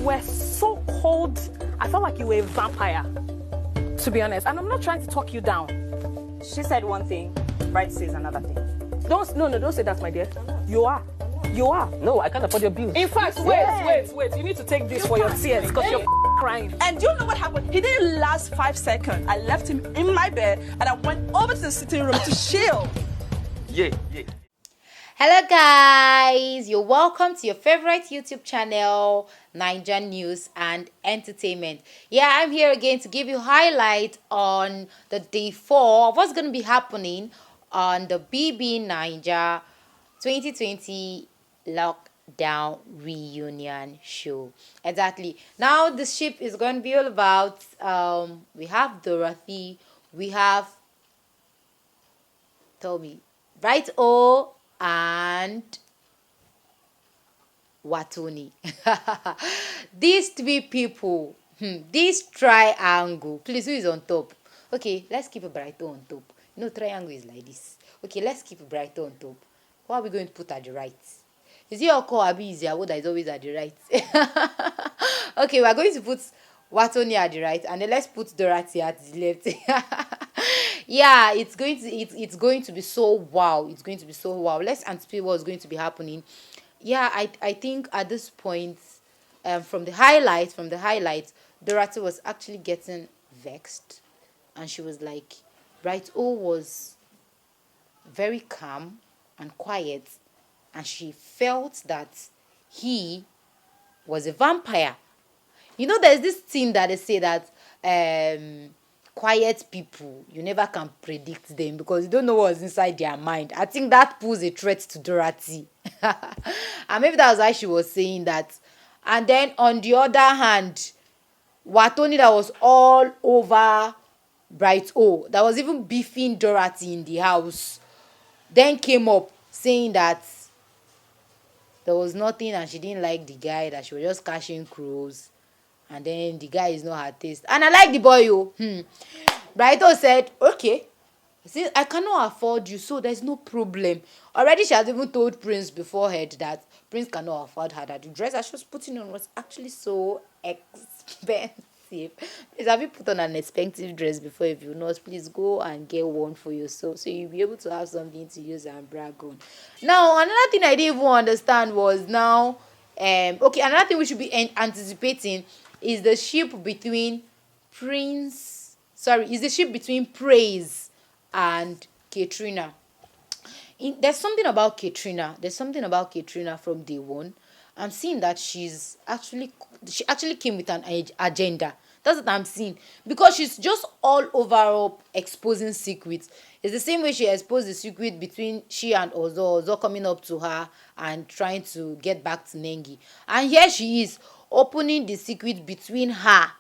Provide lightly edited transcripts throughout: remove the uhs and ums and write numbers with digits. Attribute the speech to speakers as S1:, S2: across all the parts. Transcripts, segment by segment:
S1: were so cold. I felt like you were a vampire, to be honest. And I'm not trying to talk you down.
S2: She said one thing, Bright says another thing.
S1: Don't say that, my dear. You are.
S3: No, I can't afford your bills.
S1: In fact, wait. You need to take this for your tears because you're crying.
S4: And do you know what happened? He didn't last 5 seconds. I left him in my bed and I went over to the sitting room to chill.
S3: Yeah.
S5: Hello guys, you're welcome to your favorite YouTube channel, NAIJA News and Entertainment. Yeah, I'm here again to give you highlight on the day 4 of what's going to be happening on the Bbnaija 2020 lockdown reunion show. Exactly. Now the ship is going to be all about we have Dorathy, we have Brighto and Wathoni. These 3 people, this triangle. Please, who is on top? Okay, let's keep a Brighto on top. No, triangle is like this. Okay, let's keep a Brighto on top. What are we going to put at the right? Is it your call Abi is your that is always at the right? Okay, we are going to put Wathoni at the right, and then let's put Dorathy at the left. Yeah, it's going to be so wow. It's going to be so wow. Let's anticipate what's going to be happening. Yeah, I think at this point, from the highlights, Dorathy was actually getting vexed, and she was like, Brighto was very calm and quiet, and she felt that he was a vampire. You know, there's this thing that they say that quiet people, you never can predict them because you don't know what's inside their mind. I think that poses a threat to Dorathy. And maybe that was why she was saying that. And then on the other hand, Wathoni, that was all over Brighto, that was even beefing Dorathy in the house, then came up saying that there was nothing and she didn't like the guy, that she was just cashing crows, and then the guy is not her taste. And I like the boy, Brighto said, okay, see, I cannot afford you, so there's no problem. Already she has even told Prince beforehand that Prince cannot afford her, that the dress that she was putting on was actually so expensive. Please, have you put on an expensive dress before? If you not, please go and get one for yourself so you'll be able to have something to use and brag on. Now, another thing I didn't even understand was now, okay, another thing we should be anticipating is the ship between Praise and Ka3na. There's something about Ka3na from day one. I'm seeing that she actually came with an agenda. That's what I'm seeing, because she's just all over up exposing secrets. It's the same way she exposed the secret between she and Ozo coming up to her and trying to get back to Nengi. And here she is opening the secret between her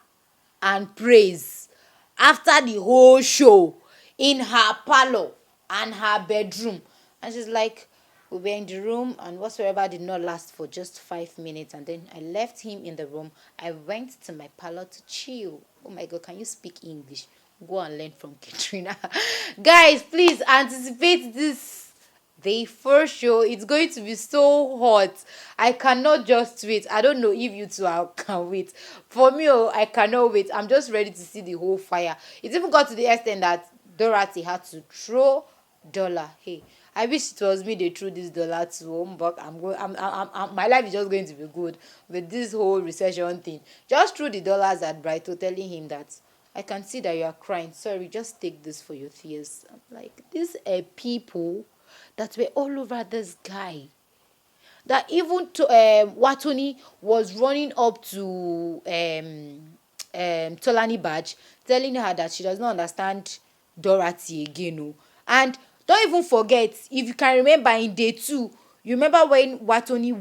S5: and Praise after the whole show in her parlor and her bedroom. And she's like, we were in the room and whatsoever did not last for just 5 minutes, and then I left him in the room. I went to my parlor to chill. Oh my God, can you speak English? Go and learn from Ka3na. Guys, please anticipate this day first show. It's going to be so hot. I cannot just wait. I don't know if you two can wait. For me, I cannot wait. I'm just ready to see the whole fire. It even got to the extent that Dorathy had to throw dollar. Hey, I wish it was me they threw this dollar to home, but my life is just going to be good with this whole recession thing. Just threw the dollars at Brighto, telling him that I can see that you are crying. Sorry, just take this for your tears. I'm like, these are people that were all over this guy. That even to Wathoni was running up to Tolani Badge, telling her that she does not understand Dorathy again. And don't even forget, if you can remember in day 2, you remember when Wathoni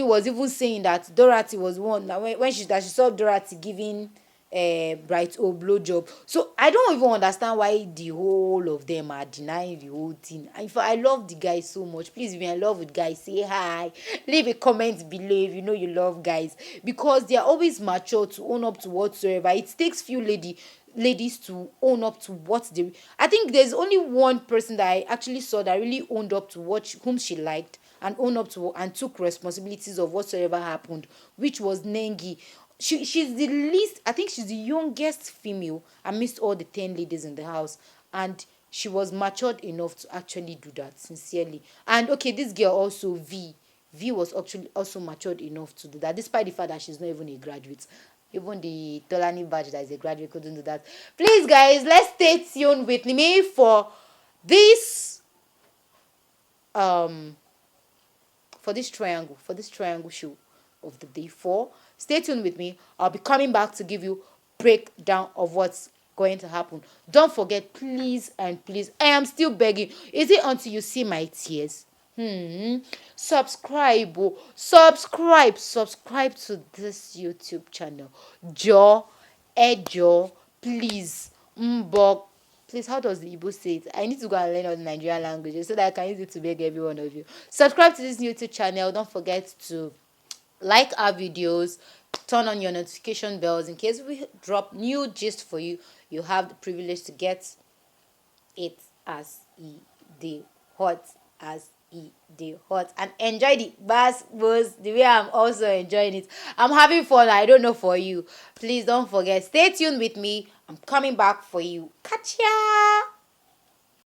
S5: was even saying that Dorathy was one, when she saw Dorathy giving Brighto blowjob. So I don't even understand why the whole of them are denying the whole thing. And I love the guy so much. Please, if you're in love with guys, say hi. Leave a comment below if you know you love guys, because they are always mature to own up to whatsoever. It takes few ladies to own up to what they. I think there's only one person that I actually saw that really owned up to whom she liked, and own up to and took responsibilities of whatsoever happened, which was Nengi. She's the least, I think she's the youngest female amidst all the 10 ladies in the house, and she was matured enough to actually do that, sincerely. And okay, this girl also, V was actually also matured enough to do that, despite the fact that she's not even a graduate. Even the Tolani badge that is a graduate couldn't do that. Please, guys, let's stay tuned with me for this triangle show of the day 4. Stay tuned with me. I'll be coming back to give you breakdown of what's going to happen. Don't forget, please and please, I am still begging. Is it until you see my tears? Subscribe to this YouTube channel. Ejo, please. Please, how does the Igbo say it? I need to go and learn all the Nigerian languages so that I can use it to beg every one of you. Subscribe to this YouTube channel. Don't forget to like our videos, turn on your notification bells in case we drop new gist for you. You have the privilege to get it as the hot and enjoy the bass buzz the way I'm also enjoying it. I'm having fun. I don't know for you. Please don't forget, stay tuned with me. I'm coming back for you. Catch ya.